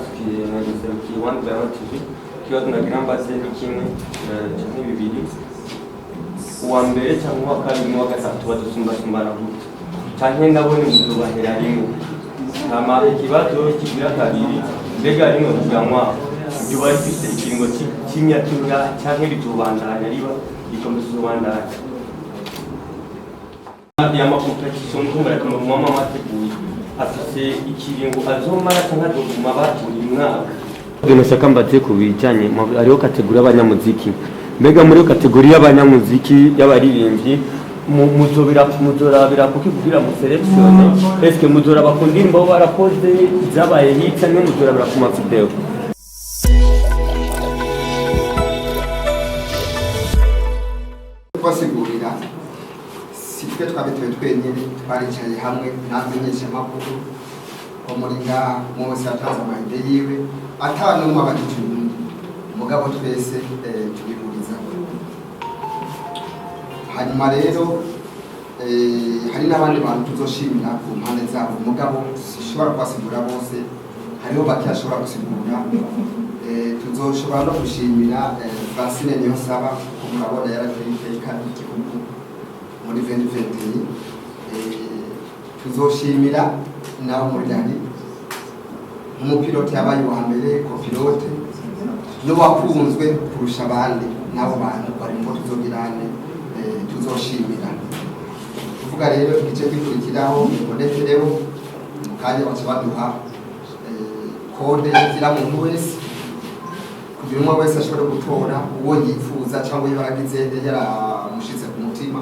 tukiserukiye One Bayon TV ikibazo nagira mbaze ni kimwe canke bibiri. Uwa mbere cyangwa uwa kabiri n'uwa gatatu badusumbasumbana gute canke nabone muzobahera rimwe. Hama ikibazo kigira kabiri, mbega rimwe kuganwa ibyo bifite ikiringo cy'imyaka canke bitubandanya riba ikomezubandanya ya makompetition kumara kama mama mateguye afite ikiringo azomara cyangwa doguma baturi mwaka. Binashaka mbaze kubijanye ariho kategori y'abanyamuziki. Mbega muri kategori y'abanyamuziki y'abaririmbyi muzorabira kuki kugira mu selection eske muzoraba ku ndirimbo barakoze zabaye hitsa ne muzorabira ku mavideo. Kwasigurira sitwe twabitewe twenyine twaricaye hamwe n'amenyesha makuru umuringa mose ataza amahinde yiwe atanu mu abagicunyi mugabo twese tubihuriza. Hanyuma rero hari n'abandi bantu tuzoshimira ku mpande zabo mugabo sishobora kwasigura bose, hariho bake ashobora gusigura. Tuzoshobora no gushimira Francine Niyonsaba kumurabona yarateye iteka igihugu muri 2020. Tuzoshimira nawe Muryanyi nk'umupilote yabaye uwa mbere copilote n'uwakunzwe kurusha abandi, nabo bantu bari mu tuzogirane tuzoshimira. Kuvuga rero igice gikurikiraho ibonekereho mu kanya baca baduha kode igira muntu wese kugira umwe wese ashobora gutora uwo yifuza cyangwa yaragize yaramushize ku mutima.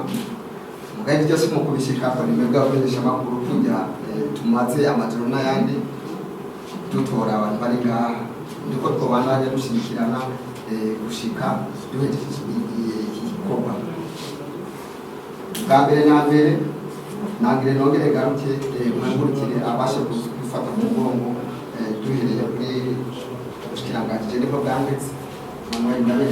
Mugaye byose mu kubishika ko ni mwebwe abakoresha makuru kujya tumaze amajoro n'ayandi dutora abantu bari ngaha ndiko twabandanya gushikirana gushika duhejeje igikorwa. Bwa mbere na mbere nangire nongere garuke mwangurukire abashe gufata mu mugongo duhereye kuri kirangajije niko bwanditse mama ndabe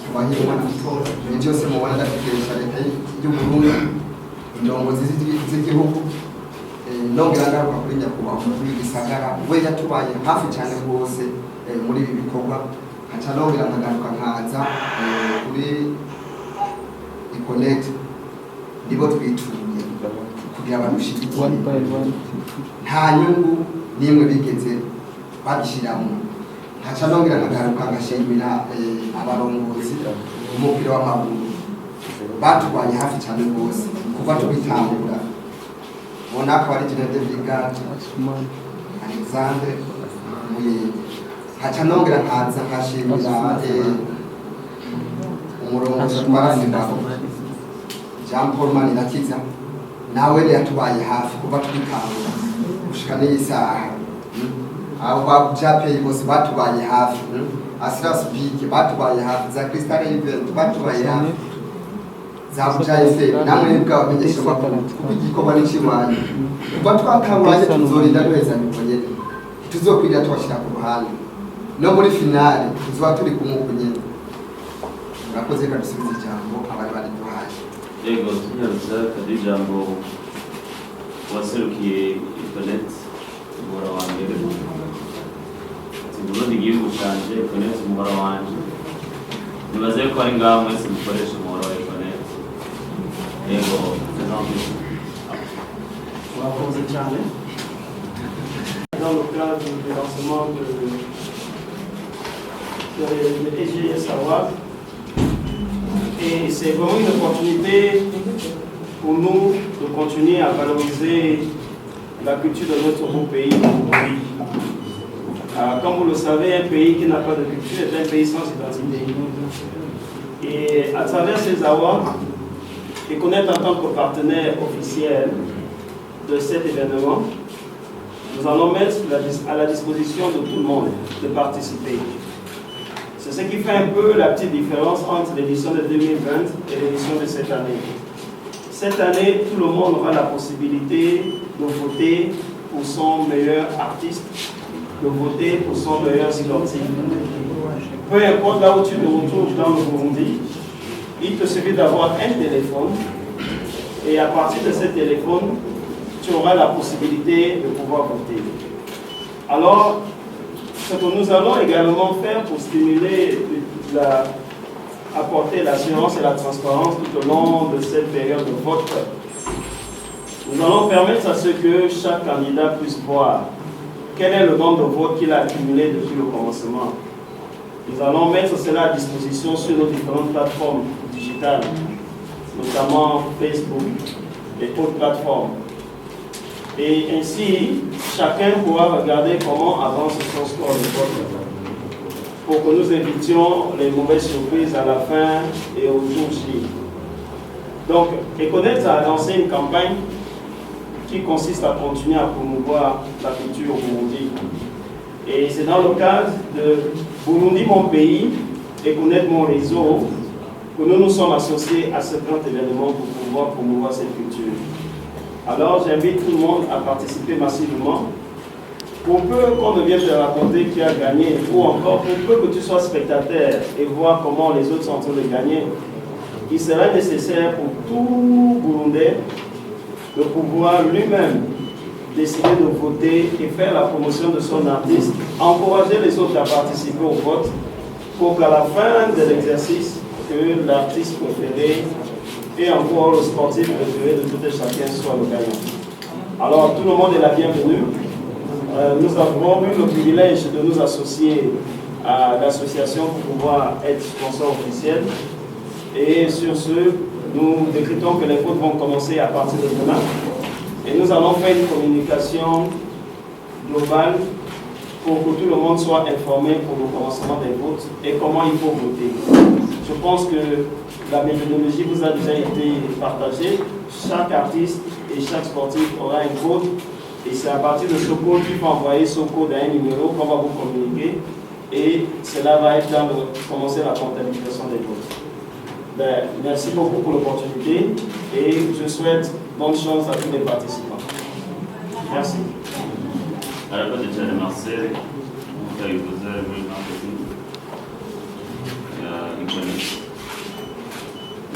twahiye mwana mutora byose mubona ndatekereje leta y'Uburundi indongozi z'igihugu nongera ngaruka kuri nyakubahwa kuri gisagara we yatubaye hafi cyane rwose muri ibi bikorwa. Haca nongera nkagaruka nkaza kuri Iconnect nibo twituye kugira badushyigikiye nta nyungu nimwe bigeze bagishiramo. Haca nongera nkagaruka ngashimira abarongozi umupira w'amaguru batubanye hafi cyane rwose kuva tubitangura. Bona ko ari General de Brigade Alexandre Muyenge. Haca nongera nkaza nkashimira umurongozi twarasimbaho Jean Paul Manirakiza nawe yatubaye hafi kuva tubitangura gushika n'isaha. Abo bajape bose batubaye hafi, Asras Big batubaye hafi, za Crystal Event batubaye hafi, za Bujaise namwe bwabamenyesha makuru kugikorwa n'ikimanye. Kuba twakanguranye tuzorinda neza nibonye tuzokwira twashira ku ruhande no muri finale tuzoba turi kumukunye. Murakoze kadusubiza ijambo abari bari duhaye. Yego tunyarutsa kadijambo waserukiye Iconnect umura wa mbere Burundi igihugu canje Iconnect umura wanje nibaze ko ari ngaho mwese mukoresha umura wa Iconnect. Yego murakoze cyane. Dans le cadre du lancement de EGS Award, et c'est vraiment une opportunité pour nous de continuer à valoriser la culture de notre beau pays. Comme vous le savez, un pays qui n'a pas de culture est un pays sans identité. Et à travers ces awards, Iconnect en tant que partenaire officiel de cet événement, nous allons mettre à la disposition de tout le monde de participer. C'est ce qui fait un peu la petite différence entre l'édition de 2020 et l'édition de cette année. Cette année, tout le monde aura la possibilité de voter pour son meilleur artiste, de voter pour son meilleur sportif. Peu importe là où tu te retrouves dans le Burundi, il te suffit d'avoir un téléphone et à partir de ce téléphone, tu auras la possibilité de pouvoir voter. Alors, ce que nous allons également faire pour stimuler apporter l'assurance et la transparence tout au long de cette période de vote, nous allons permettre à ce que chaque candidat puisse voir quel est le nombre de votes qu'il a accumulé depuis le commencement. Nous allons mettre cela à disposition sur nos différentes plateformes digitales, notamment Facebook et autres plateformes. Et ainsi, chacun pourra regarder comment avance son score de vote pour que nous évitions les mauvaises surprises à la fin et au jour J. Donc, Econet a lancé une campagne qui consiste à continuer à promouvoir la culture au Burundi. Et c'est dans le cadre de Burundi, mon pays, Econet, mon réseau, que nous nous sommes associés à ce grand événement pour pouvoir promouvoir cette culture. Alors, j'invite tout le monde à participer massivement. Pour peu qu'on ne vienne te raconter qui a gagné, ou encore pour peu que tu sois spectateur et voir comment les autres sont en train de gagner, il serait nécessaire pour tout Burundais de pouvoir lui-même décider de voter et faire la promotion de son artiste, encourager les autres à participer au vote pour qu'à la fin de l'exercice, que l'artiste préféré et encore le sportif préféré de tout et chacun soit le gagnant. Alors tout le monde est la bienvenue. Nous avons eu le privilège de nous associer à l'association pour pouvoir être sponsor officiel. Et sur ce, nous décrétons que les votes vont commencer à partir de demain. Et nous allons faire une communication globale pour que tout le monde soit informé pour le commencement des votes et comment il faut voter. Je pense que la méthodologie vous a déjà été partagée. Chaque artiste et chaque sportif aura un code. Et c'est à partir de ce code qu'il faut envoyer ce code à un numéro qu'on va vous communiquer. Et cela va être dans commencer la comptabilisation des votes. Ben, merci beaucoup pour l'opportunité et je souhaite bonne chance à tous les participants. Merci. Alors, déjà, Marcel, vous avez posé le marketing.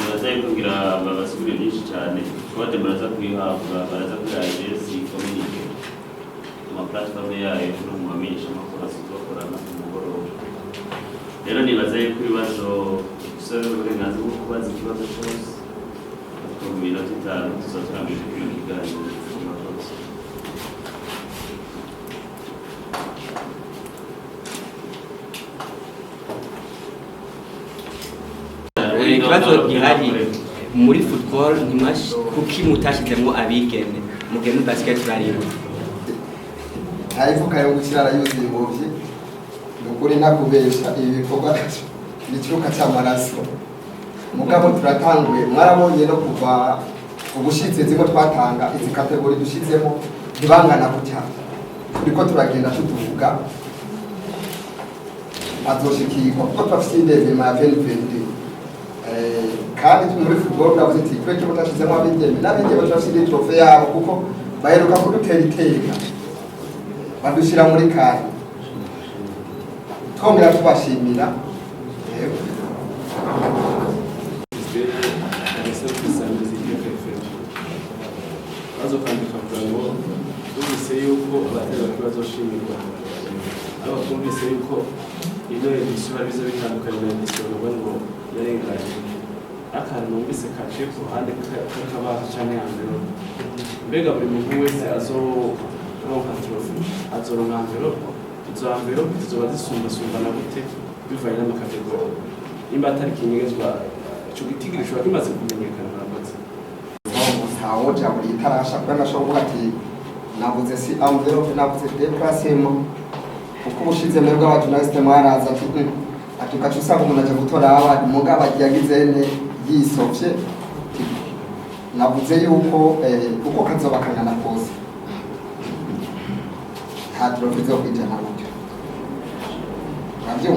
Muraza kugira babasubire byinshi cyane twate muraza kwihabwa baraza kuri si community ama platform yayo no mu mamisha makuru asokorana ku mugoroba rero nibaza yuko ibibazo usaba uburenganzira bwo kubaza ikibazo cyose ku minota 5 tuzatangije kuri kiganiro ikibazo gihari muri football kuki mutashizemo abigeme mugende basket barimo haivuka yo gukirara yuzuye ingobyi nukuri nakubesha ibi bikorwa n'ikiruka cy'amaraso mugabo turatanguye mwarabonye no kuva ubushitse ziko twatanga izi kategori dushizemo ntibangana gutya turiko turagenda tutuvuga azoshikirwa kuko twafite indege ma 2020 kandi muri football ndavuze ati tweke mutashizemo abigeme n'abigeme turafite trofe yabo kuko baheruka kudutera iteka badushira muri kare twongera tubashimira azokandika ngo twumvise yuko abatera bazoshimirwa aba twumvise yuko ino edisiyo biza bitandukanye na edisiyo ngo yarenganye akantu numvise kaciye ku ruhande k'akabaho cyane hambere mbega buri muntu wese azoronka trofe azoronka envelope izo envelope zizoba zisumbasumbana gute bivanye n'amakategori nimba atari kinyegezwa ico gitigiri gishobora kimaze kumenyekana murakoze ntawoja muri itarasha kubera ashobora ati navuze si envelope navuze déplacement kuko ubushize mwebwe abajournaliste mwaraza atukaca usanga umuntu aje gutora abandi mugabo yagize yisovye navuze yuko uko kazoba kangana kose nta trofe zo kwijana gutyo navyo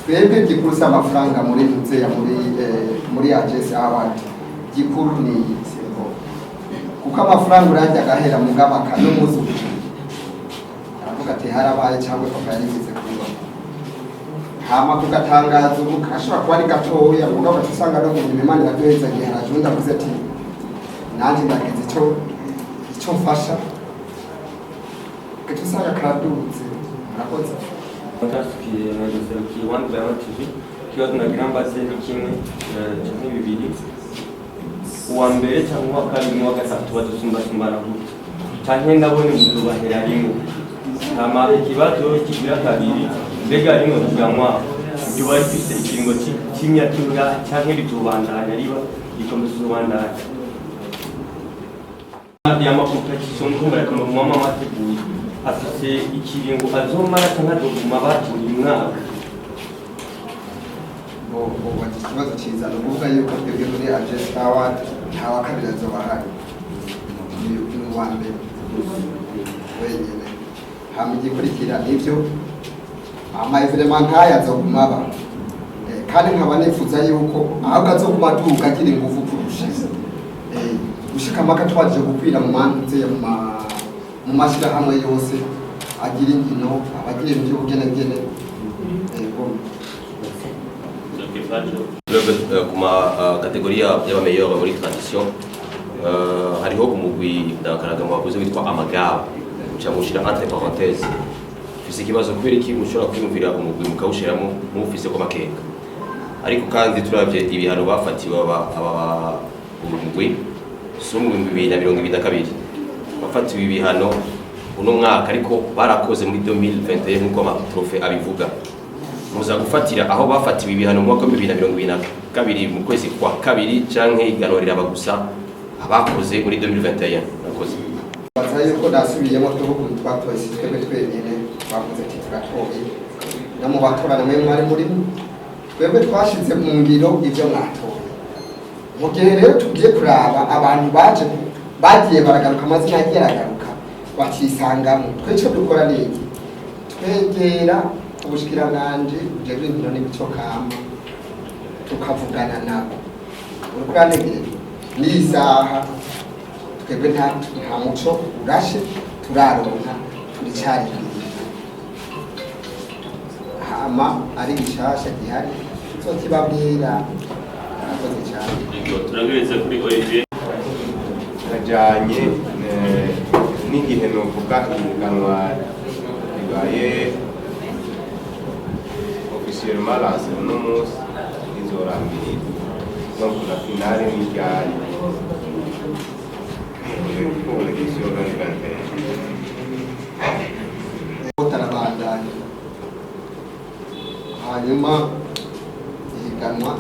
twebwe gikuru amafaranga muri ntuzeya muri agence award gikuru ni kuko amafaranga urajya agahera mugabo akanumuzu aravuga ati harabaye cyangwa papa yarigize kuba hama kugatangaza ukashobora kuba ari gatoya mugabo usanga no mu Imana yaduheza gihe arajunda avuze ati nanjye ndagize icyo mfasha usanga karadutse murakoze. Twasukiye na duserukiye One by One TV ikibazo nagira mbaze ni kimwe canke bibiri. Uwa mbere cyangwa uwa kabiri n'uwa gatatu badusumbasumbana gute canke ndabona umuntu bahera rimwe. Hama ikibazo kigira kabiri mbega rimwe tuganwa ibyo bari bifite ikiringo cy'imyatura canke bitubandanya riba ikomeza ubandanya y'amakompetisiyo nkumbura kama mama mateguye afite ikiringo azomara canke azoguma baturi mwaka. Ikibazo cyiza ni ukuvuga yuko twebwe muri Agence Award nta wa kabiri azoba ahari, ni uwa mbere wenyine. Hama igikurikira nibyo ama-evenema nk'aya azoguma aba, kandi nkaba nifuza yuko ahubwo azoguma aduga agira ingufu kurusha gushika amaka twaje gukwira mu manze mu mashirahamwe yose agira inkino abagira ibintu by'ubugenegene. Kuma kategoria y'abameilleur muri transition hariho umugwi ndakaraga mu bakozi witwa Amagabo cyamushira entre parenthèses. Fise ikibazo kubera iki mushobora kwiyumvira umugwi mukawushiramo mufise ko makenga, ariko kandi turavye ibihano bafatiwe aba umugwi sumwe mu 2022 bafatiwe ibihano uno mwaka, ariko barakoze muri 2021 nkuko amatrofe abivuga. Muza gufatira aho bafatiwe ibihano mu mwaka wa 2022 mu kwezi kwa kabiri canke iganurira bagusa abakoze muri 2021. Nakoze baza yuko nasubiyemo tuvuga twatoye twebwe twenyene bavuze ati turatoye no mu batora namwe mwari muri twebwe twashize mu ngiro ivyo mwatoye. Mu gihe rero tugiye kuraba abantu bagiye baragaruka amazina yagiye aragaruka bakisangamo, twece dukora niki twegera ubushikiranganje bujejwe inkino n'imico kama tukavugana nabo urukuranegere n'isaha. Twebwe nta muco urashe turaronka turicari hama ari gishasha gihari tuzokibabwira. Murakoze cyane. Turageretse kuri Olivier ajanye n'igihe novuga ihiganwa ribaye officiellement lancé uno munsi izorambirira donc la finale n'iryari pour l'édition 2021 tarabandanya. Hanyuma ihiganwa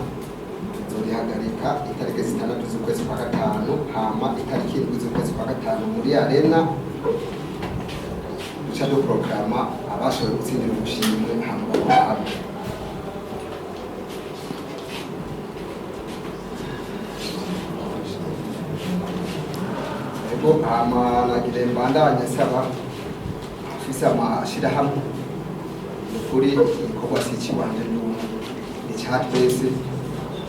tuzorihagarika itariki 6 z'ukwezi kwa gatanu, hama itariki 7 z'ukwezi kwa gatanu muri arena duca duprograma abashoboye gutsindira ubushimwe hama bahabwa. Hama nagire mbandanye saba afise amashirahamwe kuri igikorwa cy'ikibanje icyatwese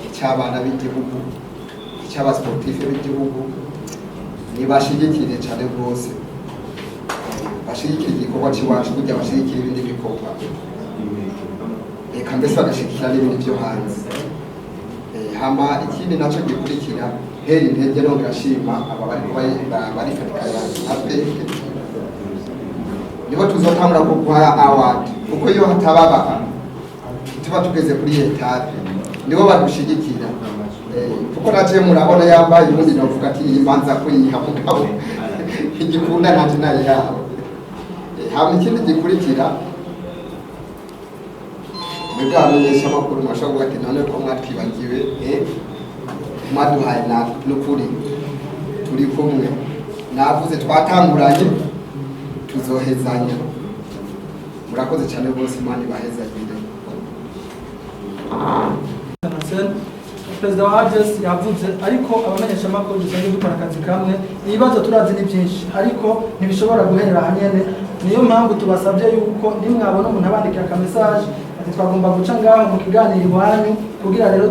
icy'abana b'igihugu icy'abasportife b'igihugu nibashigikire cyane rwose, bashigikire igikorwa cy'iwacu kugira bashigikire ibindi bikorwa, reka mbese bagashigikira n'ibindi byo hanze. Hama ikindi nacyo gikurikira heri intege no ngashima aba barifatikanya natwe nibo tuzotangura kuguha award, kuko iyo hatababa tuba tugeze kuri etape nibo badushigikira. Kuko naje murabona yambaye ubundi navuga ati imanza kuyiha mugabo igikunda ntaje nayi yaho. Hama ikindi gikurikira mwebwamenyesha amakuru mwashobora ati none ko mwatwibagiwe mwaduhaye n'ukuri turi kumwe, navuze twatanguranye tuzohezanya. Murakoze cyane rwose, Imana ibahezagire. Perezida wa Agence yavuze, ariko abamenyesha amakuru dusanzwe dukora akazi kamwe, ibibazo turazi ni byinshi ariko ntibishobora guherera hanyene. Niyo mpamvu tubasabye yuko nimwabona umuntu abandikira akamesaje ati twagomba guca ngaho mu kiganiro iwanyu kugira rero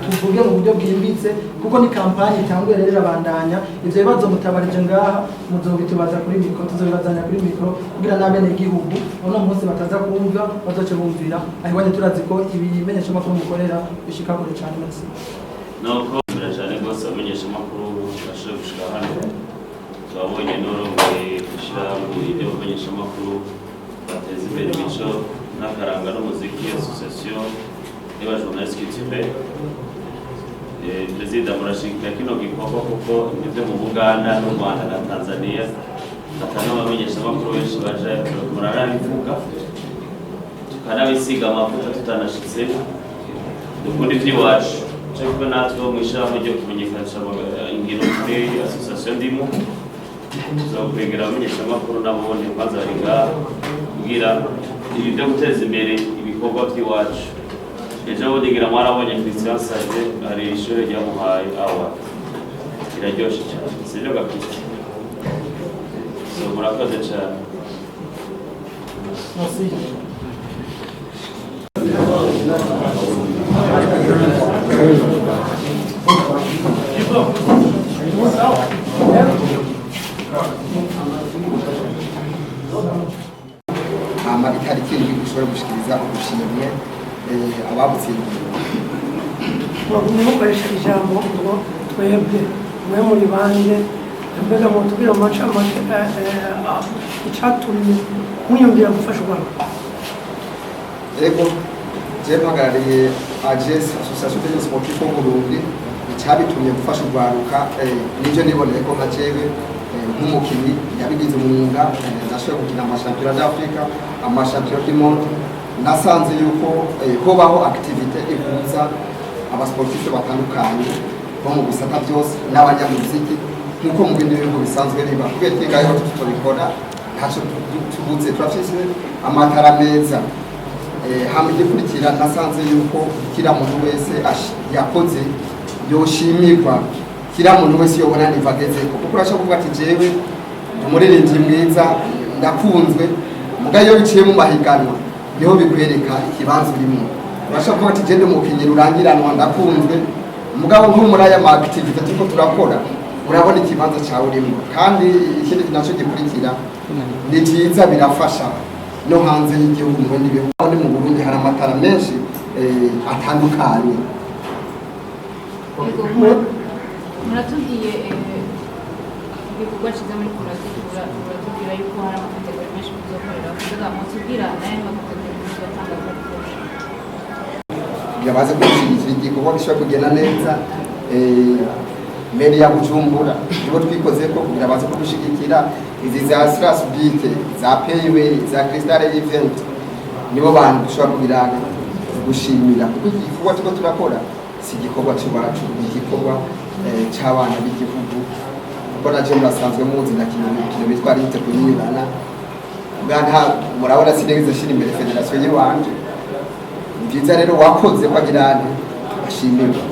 tuvuge mu buryo bwimbitse, kuko ni kampani itanguye rero irabandanya. Ivyo bibazo mutabarije ngaha muzobitubaza kuri mikro, tuzobibazanya kuri mikro kugira n'abene igihugu uno munsi bataza kumva bazoce bumvira. Ahibanye turazi ko ibimenyesha amakuru mukorera bishika kure cyane. Merci. nuko birajane rwose abamenyesha amakuru bashoboye gushika hano twabonye n'urongoye gushyira mu ibyo bamenyesha amakuru bateza imbere imico n'akaranga n'umuziki, association y'abajournaliste culturels. Perezida murashigikira kino gikorwa kuko ibyo mu Buganda n'u Rwanda na Tanzania atanabamenyesha amakuru benshi baje murarabivuga tukanabisiga amavuta tutanashitse dukunda iby'iwacu cyangwa natwe mu ishyirahamwe ryo kumenyekanisha ingiro kuri association ndimo zo kwegera abamenyesha amakuru n'abone bazariga kugira ibi byo guteza imbere ibikorwa by'iwacu. Ejo bundi ngira mwarabonye Christian Sage ari ishuri ryamuhaye award iraryoshe cyane sibyo gakristo so murakoze cyane. itariki indwi dushobora gushikiriza ubushimwe ababutsindiye. Bagumye mukoresha ijambo ngo twebwe mwe muri bande mbega mutubwira amaca icyatumye mwiyumvira gufasha u Rwanda. Ego je mpagarariye AGS Association des Sportifs au Burundi icyabitumye gufasha urwaruka nivyo niboneye ko nkacewe nk'umukinnyi yabigize umwuga nashoboye gukina amashampiyona d'Afrique amashampiyona du monde nasanze yuko hobaho activité ihuza abasportife batandukanye bo mu bisata byose n'abanyamuziki nk'uko mu bindi bihugu bisanzwe biba kubera ingayo tutobikora ntacyo tubuze turafise amatara meza hamwe gikurikira nasanze yuko kira muntu wese yakoze yoshimirwa kira muntu wese yobona nivageze kuko urashaka kuvuga ati jewe umuririmbyi mwiza ndakunzwe mugayo biciye mu mahiganwa niho bikwereka ikibanza urimo. Urashaka kuvuga ati jende mukinyi rurangiranwa ndakunzwe mugabo nko muri aya ma activity tuko turakora urabona ikibanza cyawe urimo. Kandi ikindi kinacyo gikurikira ni byiza birafasha no hanze y'igihugu mu bindi bihugu. Mu Burundi hari amatara menshi atandukanye. Muratubwiye ibikorwa cyiza muri kuratubwira uratubwira yuko hari amakategori menshi muzokorera kugira ngo mutubwira nayo makategori muzotanga kurusha yabaze gushyigikira igikorwa gishobora kugenda neza. Meri ya Bujumbura nibo twikoze ko kugira baze kudushyigikira izi za Strasbourg za Payway za Crystal Event nibo bantu dushobora kugira gushimira kuko igikorwa tuko turakora si igikorwa cy'abacu igikorwa cy'abana b'igihugu kuko naje murasanzwe muzi na kintu bitwa rite kunyurana bwana murabona sinigeze shira imbere federation y'Iwanje byiza rero wakoze kwagirane ashimirwa.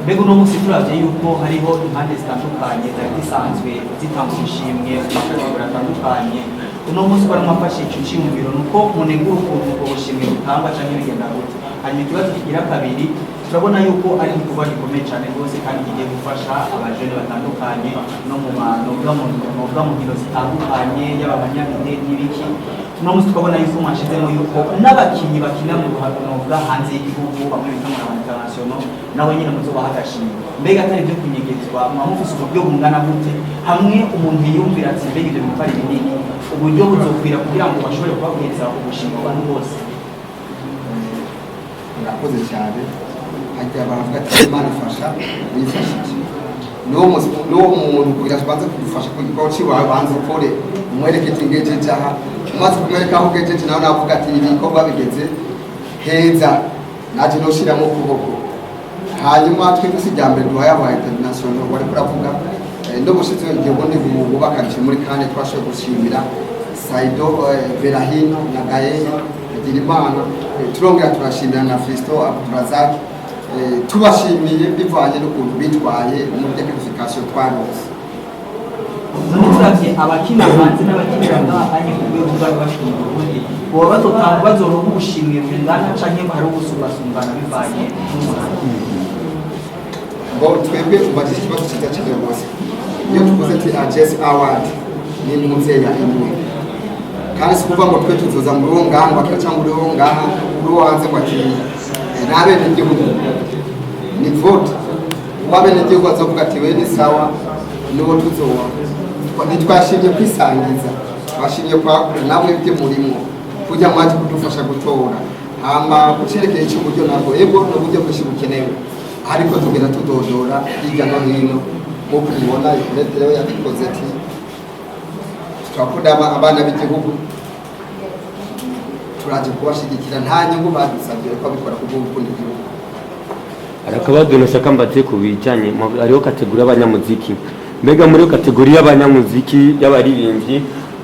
Mbega uno munsi turavye yuko hariho impande zitandukanye zari zisanzwe zitanga ubushimwe ku makategori atandukanye. Uno munsi bari mwafashe ico ciyumviro nuko munegura ukuntu ubwo bushimwe butangwa canke bigenda gute. Hanyuma ikibazo kigira kabiri turabona yuko ari igikorwa gikomeye cyane rwose kandi kigiye gufasha abajene batandukanye no mu nkino zitandukanye y'abanyamideli n'ibiki. Uno munsi tukabona yuko mwashizemo yuko n'abakinyi bakina mu ruhando bwa hanze y'igihugu bamwe bita mu international nawe nyine muzobaha agashimwe. Mbega atari byo kunyegezwa mwamufise uburyo bungana gute hamwe umuntu yiyumvira ati mbega ibyo bitwara binini uburyo buzokwira kugira ngo bashobore kubabwiriza ubushimwe abantu bose. Murakoze cyane hajya baravuga ati Imana ifasha wifashije n'uwo muntu kugira tubanze kudufasha ku gikorwa cy'iwawe banze ukore umwereke tingeje jaha umaze kumwereka aho ugejeje nawe navuga ati ibikorwa bigeze heza naje noshiramo ukuboko. Hanyuma twese ijya mbere duhaye aba international wari kuravuga ndo bushize igihe ubundi bubakanje muri kane twashoboye gushimira Saido Verahino na Gaye Girimana turongera turashimira na Fisto Abdurazak tubashimiye bivanye n'ukuntu bitwaye mu identification twaronse. None turavye abakina hanze n'abakinira ngaha ku rwego rw'abashimwe mu Burundi boba batotanga bazoronka ubushimwe bungana canke hari ubusubasumbana bivanye n'umuhanzi. Ngo twebwe ubajije ikibazo cyiza cyane rwose iyo tuvuze ati AGS Award ni muzeye imwe kandi si kuvuga ngo twe tuzoza muri uwo ngaha ngo cyangwa muri uwo ngaha uri wanze ngo ati nabe n'igihugu ni vote wabe n'igihugu azovuga ati we ni sawa n'uwo tuzowa ntitwashimye kwisangiza twashimye kwagura namwe ibyo murimo kujya mwaje kudufasha gutora hama gucerekeye cy'uburyo nabwo ego n'uburyo bwinshi bukenewe ariko tugera tudodora hirya no hino nk'uko mubona leta rero yabikoze ati turakunda abana b'igihugu turaje kubashigikira nta nyungu badusabye ko abikora ku bw'urukundo igihugu. Arakabazo nashaka mbaze ku bijanye ariho kategori y'abanyamuziki. Mbega muri kategori y'abanyamuziki y'abaririmbyi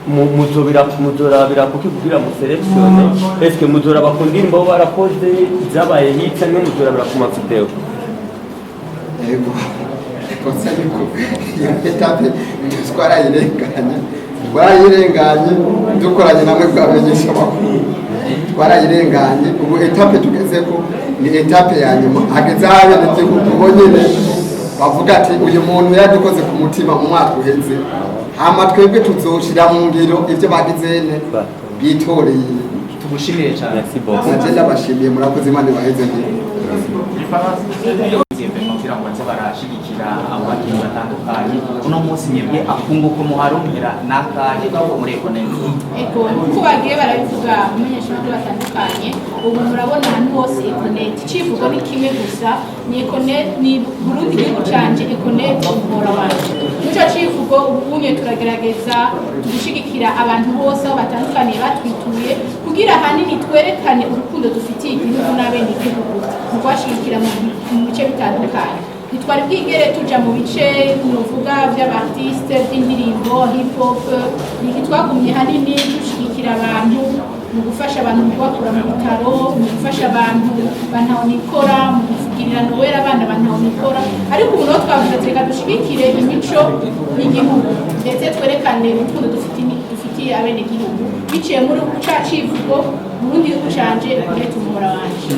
muzorabira kuki kugira mu selection eske muzora bakundira imbo barakoze zabaye hitsa no muzorabira ku mavideo. Ego kosa niko etape twarayirenganye dukoranye namwe bwamenyesha makuru twarayirenganye ubu etape tugezeko ni etape ya nyuma hageze habe n'igihugu bonyene bavuga ati uyu muntu yadukoze ku mutima mu mwaka uheze hama twebwe tuzoshira mu ngiro ivyo bagizene bitoreye. Tugushimire cyane. Merci beaucoup. Nagenda bashimiye murakoze Imana baheze ngiye kugira ngo baze barashigikira abakinnyi batandukanye uno munsi mwebwe akunguko muharongera n'akahe muri Econete. Ego uko bagiye barabivuga mumenyesha amakuru batandukanye ubu murabona ahantu hose Econete icivugo ni kimwe gusa ni Econete ni Burundi igihugu canje Econete umuhora wanje nico civugo ubunye turagerageza gushigikira abantu bose aho batandukanye batwituye kugira hanini twerekane urukundo dufitiye igihugu n'abene igihugu mu kwashigikira mu bice bitandukanye. Nitwari bwigere tuja mu bice nuvuga by'abartiste by'indirimbo hip hop niki twagumye hanini dushigikira abantu mu gufasha abantu mu kubakura mu bitaro mu gufasha abantu bantahonikora mu kuvugirira nowera abana bantahonikora ariko ubu naho twavuze reka dushigikire imico y'igihugu ndetse twerekane urukundo dufitiye abene igihugu biciye muri ca civugo Burundi igihugu canje Econete umuhora wanje.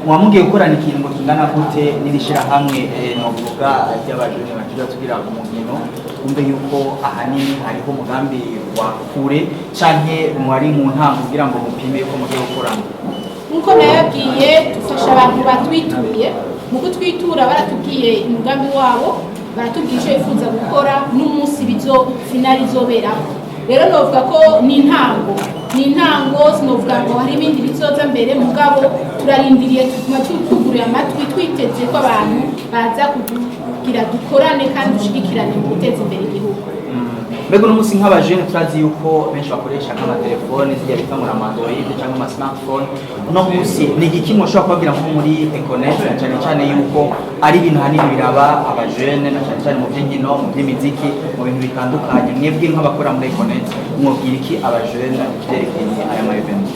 Mwamugiye gukorana ikintu kingana gute n'irishira hamwe novuga ry'abajene bakiza tugira umukino kumbe yuko ahanini hariho umugambi wa kure canke mwari mu ntango kugira ngo mupime yuko mugiye gukorana. Nkuko nayabwiye dufasha abantu batwituye mu kutwitura baratubwiye umugambi wabo baratubwiye icyo bifuza gukora n'umunsi finali izoberaho. Rero novuga ko ni intango sinovuga ngo hari ibindi bizoza mbere mugabo turarindiriye tuguruye amatwi twiteze ko abantu baza kugira dukorane kandi dushigikirane mu guteza imbere igihugu. Mbega uno munsi nk'abajene turazi yuko benshi bakoresha nk'amatelefone zijya bita muri Android cyangwa ama smartphone uno munsi ni igiki mushobora kubabwira nko muri Econete cyane cyane yuko ari ibintu hanini biraba abajene na cyane cyane mu by'inkino mu by'imiziki mu bintu bitandukanye mwebwe nk'abakora muri Econete mwobwira iki abajene byerekeye aya ma event?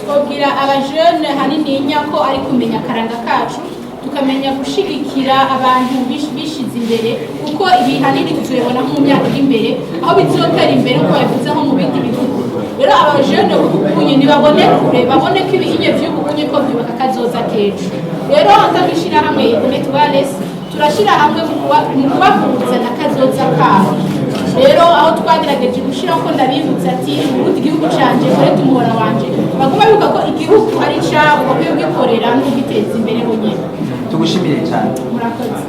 Twobwira abajene hanini nyako ari kumenya karanga kacu tukamenya gushigikira abantu bishize imbere kuko ibi hanini tuzobona mu myaka imbere aho bizotera imbere ko bivuze nko mu bindi bihugu. Rero abajene ubunye nibabone kure babone ko ibihinye vy'ubunye ko byubaka kazoza kejo. Rero atagishira hamwe Econete Wales turashira hamwe mu kubahuza na kazoza kabo. Rero aho twagerageje gushira ko ndabibutsa ati Burundi igihugu canje Econete umuhora wanje baguma bivuga ko igihugu ari cabo bakwiye gukorera no giteza imbere honyene. Tugushimire cyane. Murakoze.